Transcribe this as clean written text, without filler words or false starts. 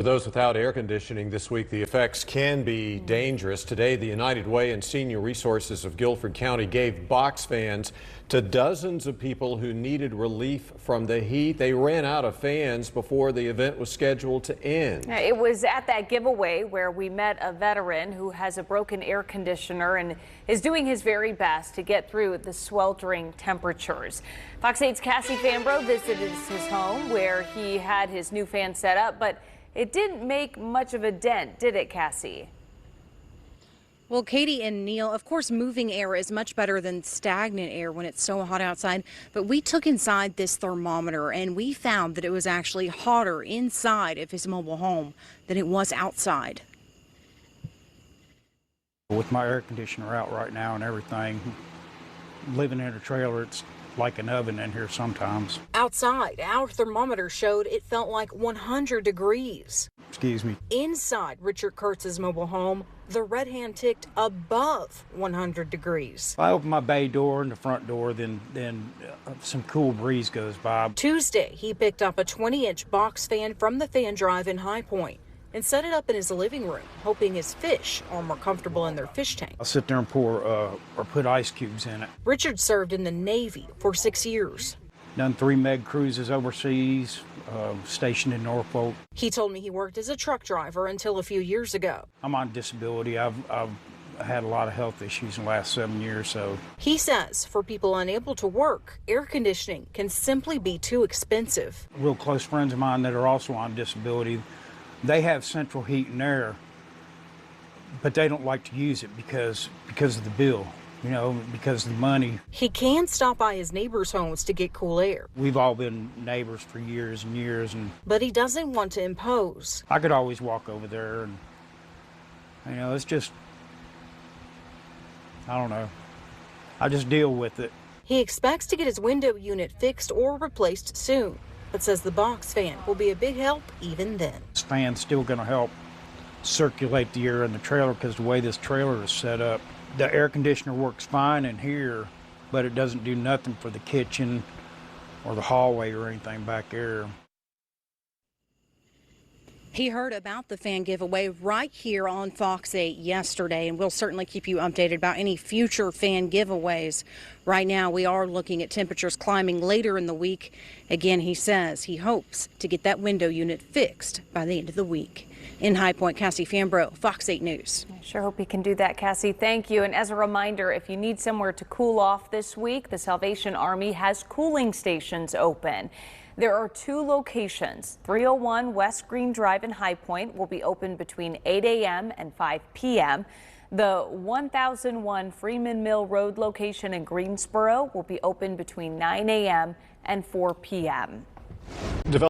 those without air conditioning this week, the effects can be dangerous. Today, the United Way and Senior Resources of Guilford County gave box fans to dozens of people who needed relief from the heat. They ran out of fans before the event was scheduled to end. It was at that giveaway where we met a veteran who has a broken air conditioner and is doing his very best to get through the sweltering temperatures. Fox 8's Cassie Fambro visited his home where he had his new fan set up, but it didn't make much of a dent, did it, Cassie? Well, Katie and Neil, of course, moving air is much better than stagnant air when it's so hot outside. But we took inside this thermometer and we found that it was actually hotter inside of his mobile home than it was outside. With my air conditioner out right now and everything, living in a trailer, it's like an oven in here sometimes. Outside, our thermometer showed it felt like 100 degrees. Excuse me. Inside Richard Kurtz's mobile home, the red hand ticked above 100 degrees. If I open my bay door and the front door, then some cool breeze goes by. Tuesday, he picked up a 20-inch box fan from the fan drive in High Point and set it up in his living room, hoping his fish are more comfortable in their fish tank. I'll sit there and pour or put ice cubes in it. Richard served in the Navy for 6 years. Done 3 Med cruises overseas, stationed in Norfolk. He told me he worked as a truck driver until a few years ago. I'm on disability. I've had a lot of health issues in the last 7 years. So he says for people unable to work, air conditioning can simply be too expensive. Real close friends of mine that are also on disability, they have central heat and air, but they don't like to use it because of the bill, you know, because of the money. He can stop by his neighbors' homes to get cool air. We've all been neighbors for years and years, but he doesn't want to impose. I could always walk over there, and you know, it's just, I don't know. I just deal with it. He expects to get his window unit fixed or replaced soon, but says the box fan will be a big help even then. This fan's still going to help circulate the air in the trailer because the way this trailer is set up, the air conditioner works fine in here, but it doesn't do nothing for the kitchen or the hallway or anything back there. He heard about the fan giveaway right here on Fox 8 yesterday, and we'll certainly keep you updated about any future fan giveaways. Right now, we are looking at temperatures climbing later in the week. Again, he says he hopes to get that window unit fixed by the end of the week. In High Point, Cassie Fambro, Fox 8 News. I sure hope he can do that, Cassie. Thank you. And as a reminder, if you need somewhere to cool off this week, the Salvation Army has cooling stations open. There are 2 locations. 301 West Green Drive in High Point will be open between 8 a.m. and 5 p.m. The 1001 Freeman Mill Road location in Greensboro will be open between 9 a.m. and 4 p.m.